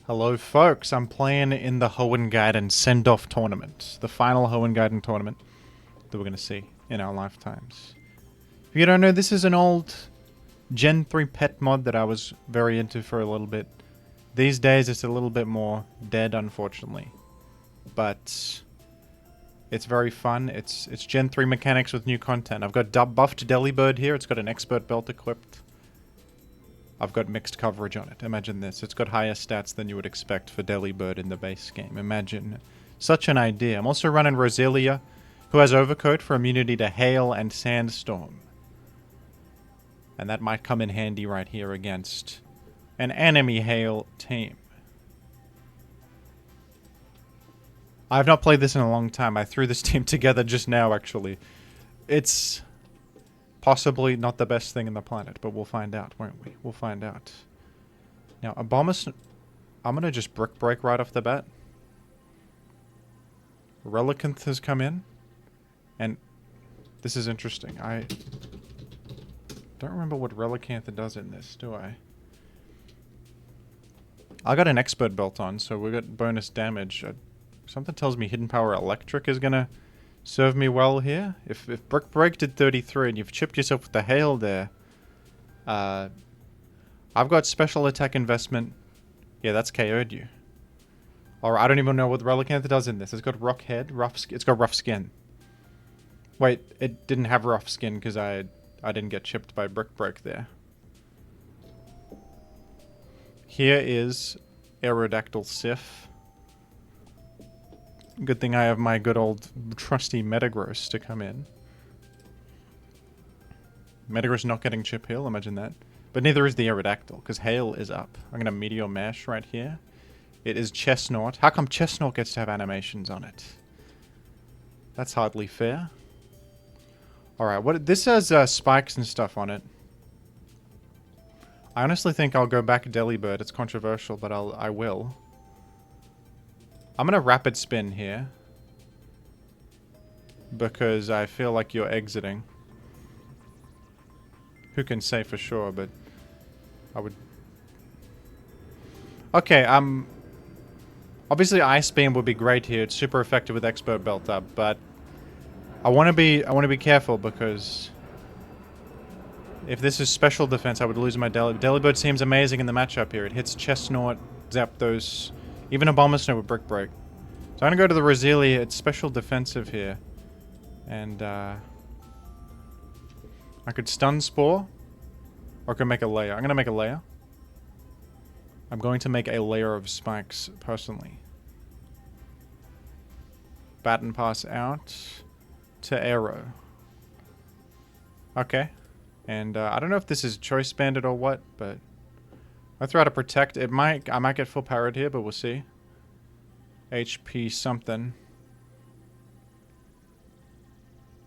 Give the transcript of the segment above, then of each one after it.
Hello folks, I'm playing in the Hoenn Gaiden Send-Off Tournament. The final Hoenn Gaiden tournament that we're going to see in our lifetimes. If you don't know, this is an old Gen 3 pet mod that I was very into for a little bit. These days it's a little bit more dead, unfortunately. But it's very fun. It's Gen 3 mechanics with new content. I've got buffed Delibird here. It's got an expert belt equipped. I've got mixed coverage on it. Imagine this. It's got higher stats than you would expect for Delibird in the base game. Imagine such an idea. I'm also running Roselia, who has Overcoat for immunity to Hail and Sandstorm. And that might come in handy right here against an enemy Hail team. I've not played this in a long time. I threw this team together just now, actually. It's possibly not the best thing in the planet, but we'll find out, won't we? We'll find out. Now, Abomus... I'm going to just Brick Break right off the bat. Relicanth has come in. And this is interesting. I don't remember what Relicanth does in this, do I? I got an Expert Belt on, so we got bonus damage. Something tells me Hidden Power Electric is going to serve me well here. If Brick Break did 33 and you've chipped yourself with the Hail there, I've got Special Attack Investment. Yeah, that's KO'd you. Or I don't even know what Relicanth does in this. It's got Rock Head, it's got Rough Skin. Wait, it didn't have Rough Skin because I didn't get chipped by Brick Break there. Here is Aerodactyl Sif. Good thing I have my good old trusty Metagross to come in. Metagross not getting chip heal, imagine that. But neither is the Aerodactyl, because Hail is up. I'm going to Meteor Mash right here. It is Chestnut. How come Chestnut gets to have animations on it? That's hardly fair. Alright, this has spikes and stuff on it. I honestly think I'll go back Delibird. It's controversial, but I will. I'm going to Rapid Spin here. Because I feel like you're exiting. Who can say for sure, but I would... Okay, obviously Ice Beam would be great here. It's super effective with Expert Belt up, but I want to be careful because if this is special defense, I would lose my Delibird seems amazing in the matchup here. It hits Chestnut, Zapdos, even Abomasnow with Brick Break. So I'm going to go to the Roselia. It's special defensive here. And, I could Stun Spore. Or I could make a layer. I'm going to make a layer. I'm going to make a layer of spikes, personally. Baton Pass out to Arrow. Okay. And, I don't know if this is Choice Banded or what, but I throw out a Protect. I might get full powered here, but we'll see. HP something.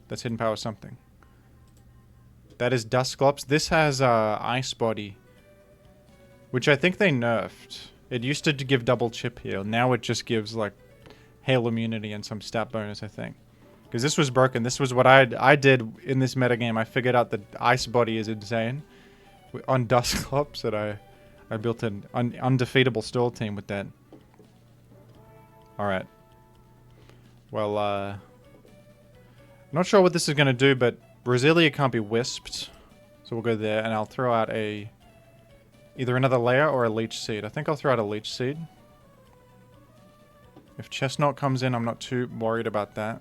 That's Hidden Power something. That is Dusclops. This has Ice Body, which I think they nerfed. It used to give double chip heal. Now it just gives like Hail immunity and some stat bonus, I think. Because this was broken. This was what I did in this metagame. I figured out that Ice Body is insane on Dusclops, that I built an undefeatable stall team with that. Alright. Well, I'm not sure what this is going to do, but Roselia can't be wisped. So we'll go there, and I'll throw out either another layer or a Leech Seed. I think I'll throw out a Leech Seed. If Chestnut comes in, I'm not too worried about that.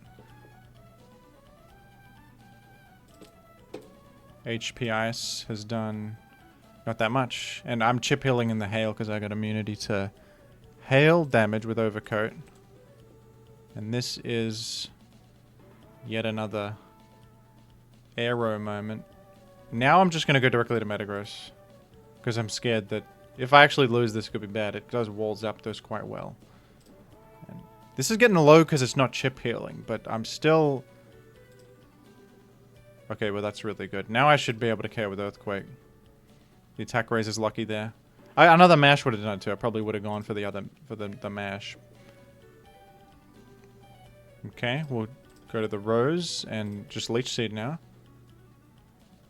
HP Ice has done not that much. And I'm chip healing in the Hail because I got immunity to Hail damage with Overcoat. And this is yet another Arrow moment. Now I'm just going to go directly to Metagross. Because I'm scared that if I actually lose, this could be bad. It does wall Zapdos quite well. And this is getting low because it's not chip healing, but I'm still... Okay, well that's really good. Now I should be able to KO with Earthquake. The attack raise is lucky there. Another mash would have done it too. I probably would have gone for the mash. Okay, we'll go to the Rose and just Leech Seed now.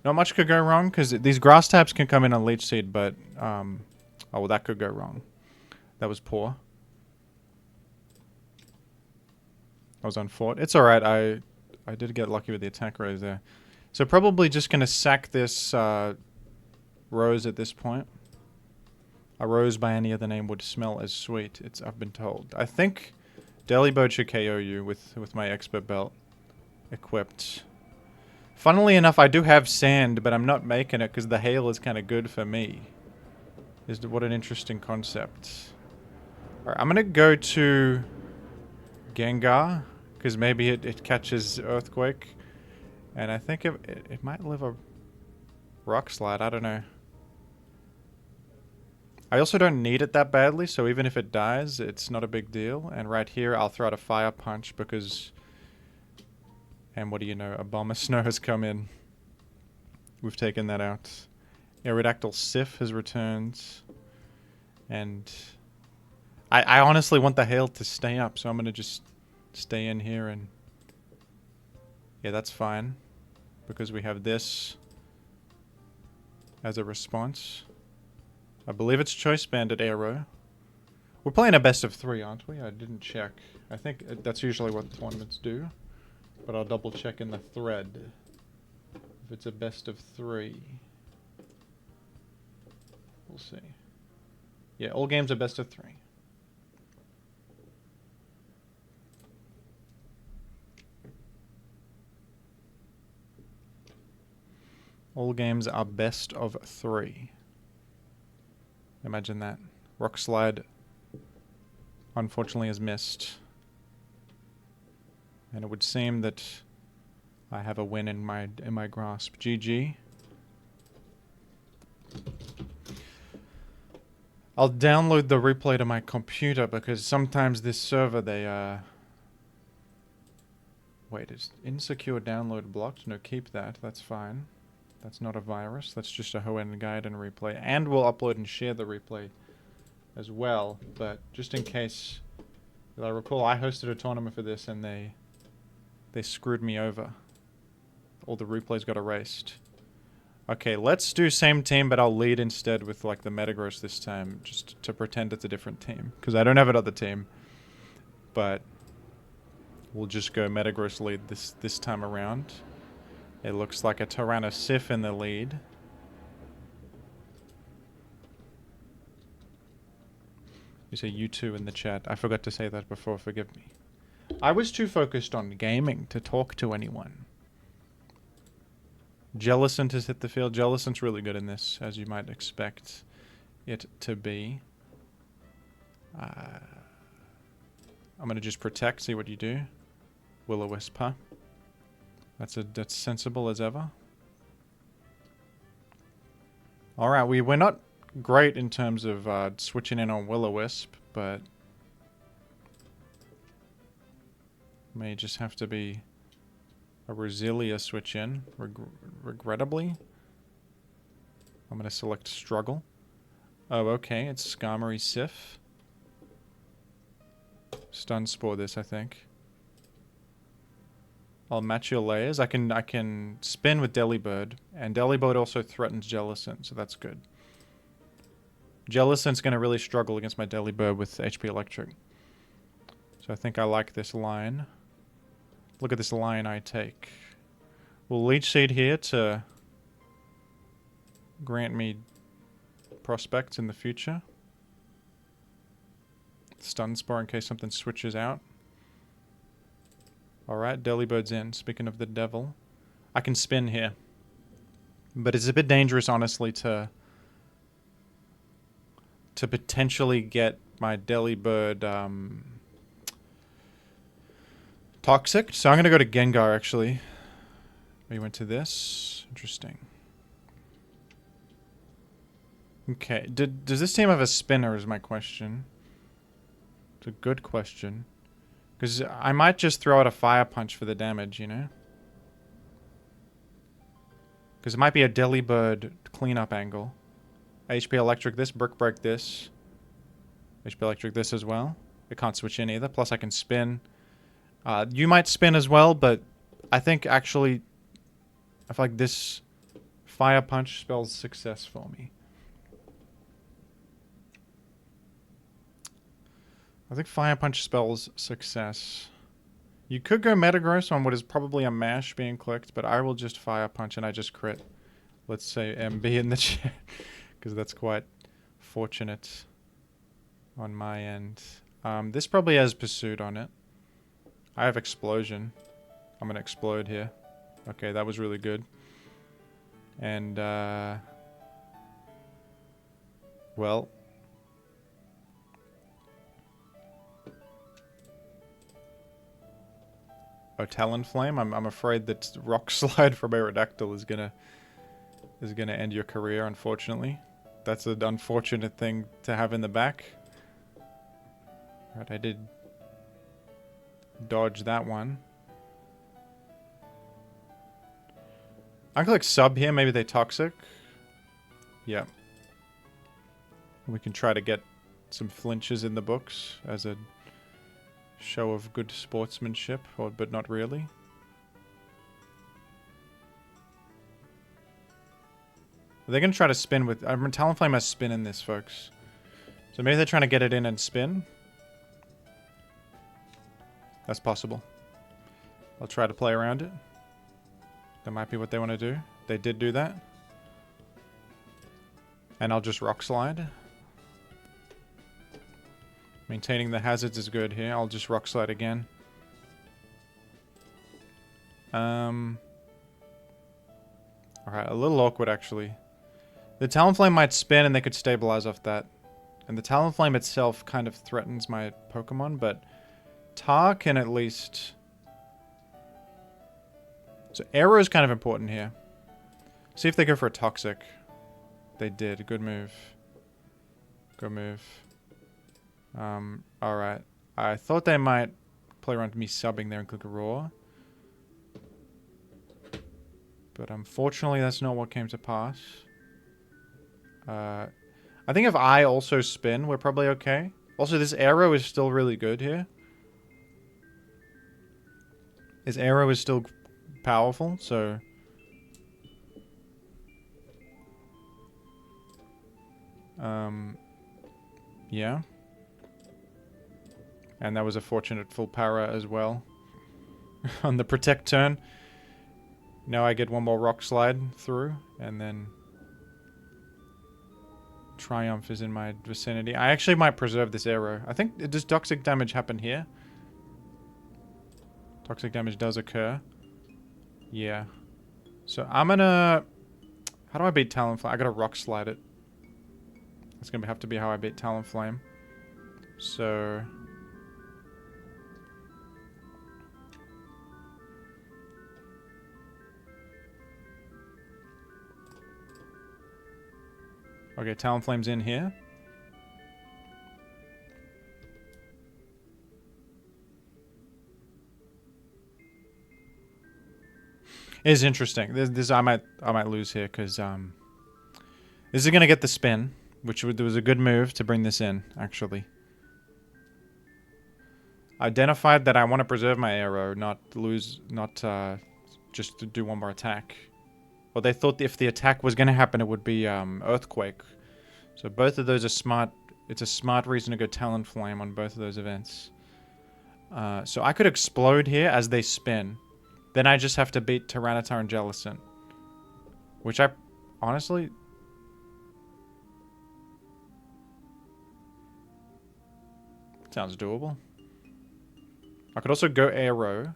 Not much could go wrong because these grass types can come in on Leech Seed, but oh well, that could go wrong. That was poor. I was on fort. It's alright, I did get lucky with the attack rose there. So probably just gonna sack this rose at this point. A rose by any other name would smell as sweet, I've been told. I think Delibird should KO you with my expert belt equipped. Funnily enough, I do have sand, but I'm not making it because the hail is kind of good for me. What an interesting concept. Alright, I'm gonna go to Gengar, because maybe it catches Earthquake. And I think it might live a Rock Slide, I don't know. I also don't need it that badly, so even if it dies, it's not a big deal. And right here, I'll throw out a Fire Punch because... And what do you know, a Bomber Snow has come in. We've taken that out. Aerodactyl Sif has returned. And... I honestly want the hail to stay up, so I'm going to just stay in here and... Yeah, that's fine. Because we have this as a response. I believe it's Choice Banded Arrow. We're playing a best of 3, aren't we? I didn't check. I think that's usually what tournaments do. But I'll double check in the thread. If it's a best of 3. We'll see. Yeah, all games are best of 3. All games are best of 3. Imagine that. Rock Slide, unfortunately, is missed. And it would seem that I have a win in my grasp. GG. I'll download the replay to my computer because sometimes this server, they, Wait, is insecure download blocked? No, keep that. That's fine. That's not a virus. That's just a Hoenn Gaiden replay. And we'll upload and share the replay as well. But just in case, I recall I hosted a tournament for this and they screwed me over. All the replays got erased. Okay, let's do same team, but I'll lead instead with like the Metagross this time, just to pretend it's a different team. Because I don't have another team. But we'll just go Metagross lead this time around. It looks like a Tyrannosif in the lead. You say you two in the chat. I forgot to say that before, forgive me. I was too focused on gaming to talk to anyone. Jellicent has hit the field. Jellicent's really good in this, as you might expect it to be. I'm going to just protect, see what you do. Will-O-Wisp, huh? That's sensible as ever. Alright, we're not great in terms of switching in on Will-O-Wisp, but may just have to be a Roselia switch in, regrettably. I'm going to select Struggle. Oh, okay, it's Skarmory Sif. Stun Spore this, I think. I'll match your layers. I can spin with Delibird, and Delibird also threatens Jellicent, so that's good. Jellicent's going to really struggle against my Delibird with HP Electric. So I think I like this line. Look at this line I take. We'll Leech Seed here to grant me prospects in the future. Stun Spore in case something switches out. Alright, Delibird's in. Speaking of the devil. I can spin here. But it's a bit dangerous, honestly, to potentially get my Delibird toxic. So I'm going to go to Gengar, actually. We went to this. Interesting. Okay. Does this team have a spinner is my question. It's a good question. Because I might just throw out a Fire Punch for the damage, you know? Because it might be a Delibird cleanup angle. HP Electric this, Brick Break this. HP Electric this as well. It can't switch in either. Plus I can spin. You might spin as well, but I think actually... I feel like this Fire Punch spells success for me. I think Fire Punch spells success. You could go Metagross on what is probably a mash being clicked, but I will just Fire Punch and I just crit. Let's say MB in the chat, because that's quite fortunate on my end. This probably has Pursuit on it. I have Explosion. I'm gonna explode here. Okay, that was really good. And, well. Oh, Talonflame. I'm afraid that Rock Slide from Aerodactyl is gonna end your career, unfortunately. That's an unfortunate thing to have in the back. Right, I did dodge that one. I click sub here. Maybe they toxic. Yeah. We can try to get some flinches in the books as a show of good sportsmanship, but not really. They're going to try to spin with... Talonflame has spin in this, folks. So maybe they're trying to get it in and spin. That's possible. I'll try to play around it. That might be what they want to do. They did do that. And I'll just Rock Slide. Maintaining the hazards is good here. I'll just Rock Slide again. Alright, a little awkward actually. The Talonflame might spin and they could stabilize off that. And the Talonflame itself kind of threatens my Pokemon, but Tar can at least... So Arrow is kind of important here. See if they go for a Toxic. They did. Good move. Good move. Alright. I thought they might play around me subbing there and click a Roar. But unfortunately that's not what came to pass. I think if I also spin, we're probably okay. Also, this Arrow is still really good here. His Arrow is still powerful, so... yeah. And that was a fortunate full power as well. On the Protect turn. Now I get one more Rock Slide through, and then... Triumph is in my vicinity. I actually might preserve this Arrow. I think... Does toxic damage happen here? Toxic damage does occur. Yeah. So I'm gonna... How do I beat Talonflame? I gotta Rock Slide it. That's gonna have to be how I beat Talonflame. So... Okay, Talonflame's in here. It is interesting. This I might lose here because this is gonna get the spin, which was a good move to bring this in. Actually, identified that I want to preserve my Arrow, not lose, not just to do one more attack. Well, they thought if the attack was gonna happen, it would be Earthquake. So both of those are smart. It's a smart reason to go Talonflame on both of those events. So I could explode here as they spin. Then I just have to beat Tyranitar and Jellicent. Which I... honestly... sounds doable. I could also go Arrow.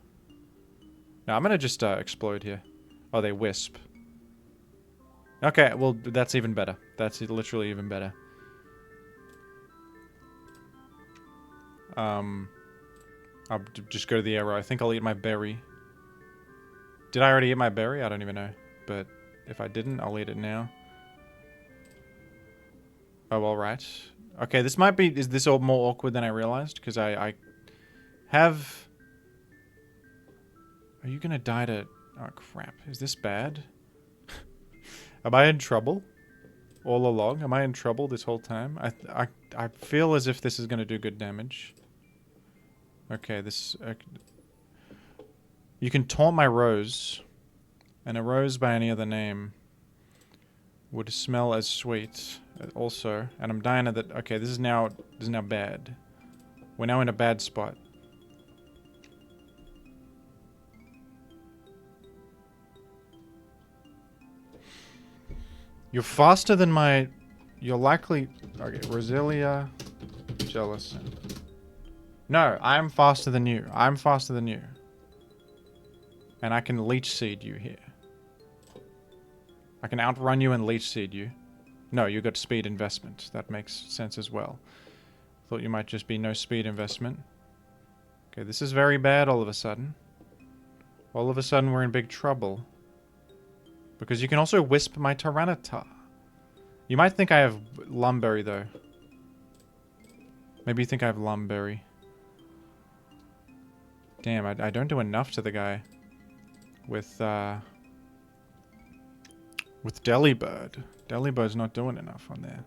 No, I'm gonna just explode here. Oh, they Wisp. Okay, well, that's even better. That's literally even better. I'll just go to the Arrow. I think I'll eat my berry. Did I already eat my berry? I don't even know. But if I didn't, I'll eat it now. Oh, alright. Okay, this might be... Is this all more awkward than I realized? Because I have... Are you gonna die to... Oh, crap. Is this bad? Am I in trouble? All along? Am I in trouble this whole time? I feel as if this is gonna do good damage. Okay, this... You can taunt my Rose. And a Rose by any other name would smell as sweet also. And I'm dying at that. Okay, this is now bad. We're now in a bad spot. You're faster than my... You're likely... Okay, Roselia, Jellison. No, I'm faster than you. I'm faster than you. And I can leech seed you here. I can outrun you and leech seed you. No, you got speed investment. That makes sense as well. Thought you might just be no speed investment. Okay, this is very bad all of a sudden. All of a sudden we're in big trouble. Because you can also wisp my Tyranitar. You might think I have Lumberry though. Maybe you think I have Lumberry. Damn, I don't do enough to the guy. With Delibird. Delibird's not doing enough on there.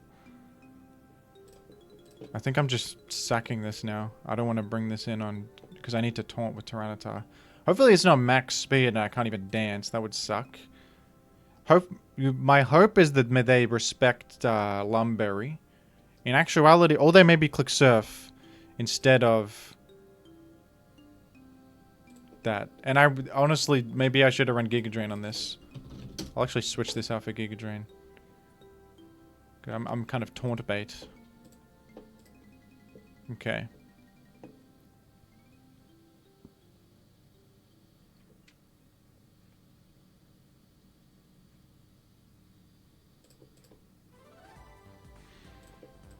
I think I'm just sacking this now. I don't want to bring this in on... Because I need to taunt with Tyranitar. Hopefully it's not max speed and I can't even dance. That would suck. My hope is that they respect Lumberry. In actuality... Or they maybe click Surf instead of... that. And I honestly... Maybe I should have run Giga Drain on this. I'll actually switch this out for Giga Drain. I'm kind of taunt bait. Okay.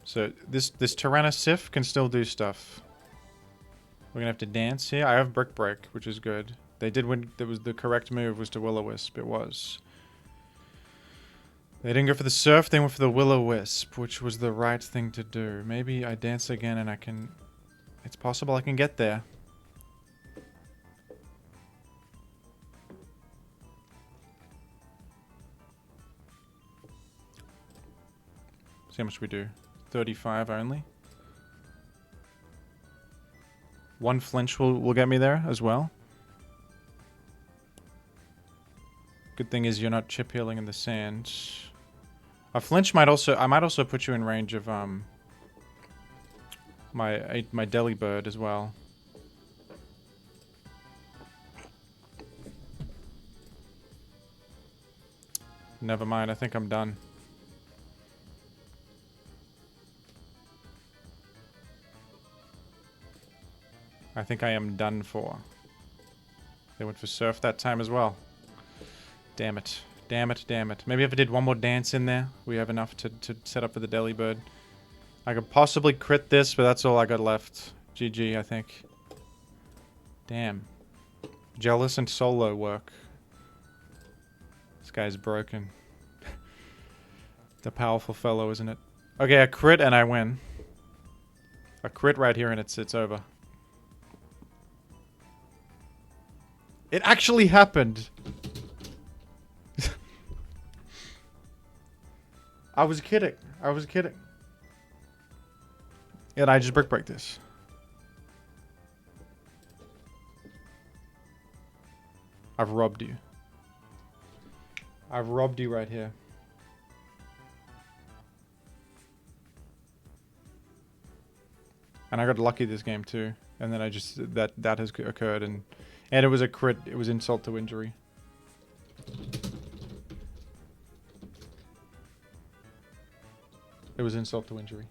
So this Tyrannosif can still do stuff. We're gonna have to dance here. I have Brick Break, which is good. They did win. That was the correct move. Was to Will-O-Wisp. It was. They didn't go for the Surf, they went for the Will-O-Wisp, which was the right thing to do. Maybe I dance again and I can... It's possible I can get there. See how much we do. 35 only. One flinch will get me there as well. Good thing is you're not chip healing in the sand. A flinch might also... I might also put you in range of my Delibird as well. Never mind, I think I'm done. I think I am done for. They went for Surf that time as well. Damn it. Damn it, damn it. Maybe if I did one more dance in there, we have enough to set up for the Delibird. I could possibly crit this, but that's all I got left. GG, I think. Damn. Jealous and solo work. This guy's broken. The powerful fellow, isn't it? Okay, a crit and I win. A crit right here and it's over. It actually happened! I was kidding. I was kidding. And I just brick break this. I've robbed you. I've robbed you right here. And I got lucky this game too. And then I just... That has occurred and it was a crit. It was insult to injury. It was insult to injury.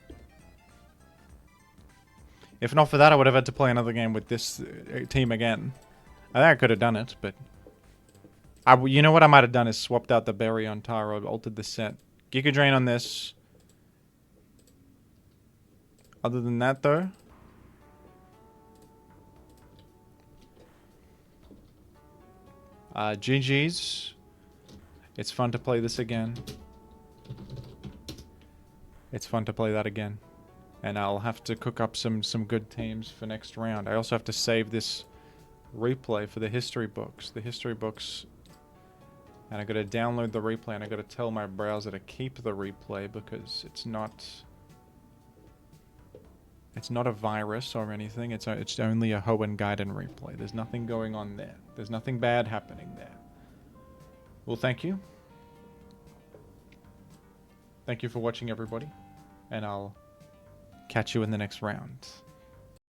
If not for that, I would have had to play another game with this team again. I think I could have done it, but... you know what I might have done is swapped out the berry on Taro, altered the set. Giga Drain on this. Other than that, though... GG's. It's fun to play this again. It's fun to play that again. And I'll have to cook up some good teams for next round. I also have to save this replay for the history books. The history books... And I gotta download the replay and I gotta tell my browser to keep the replay because it's not... It's not a virus or anything. It's only a Hoenn Gaiden replay. There's nothing going on there. There's nothing bad happening there. Well, thank you. Thank you for watching, everybody. And I'll catch you in the next round.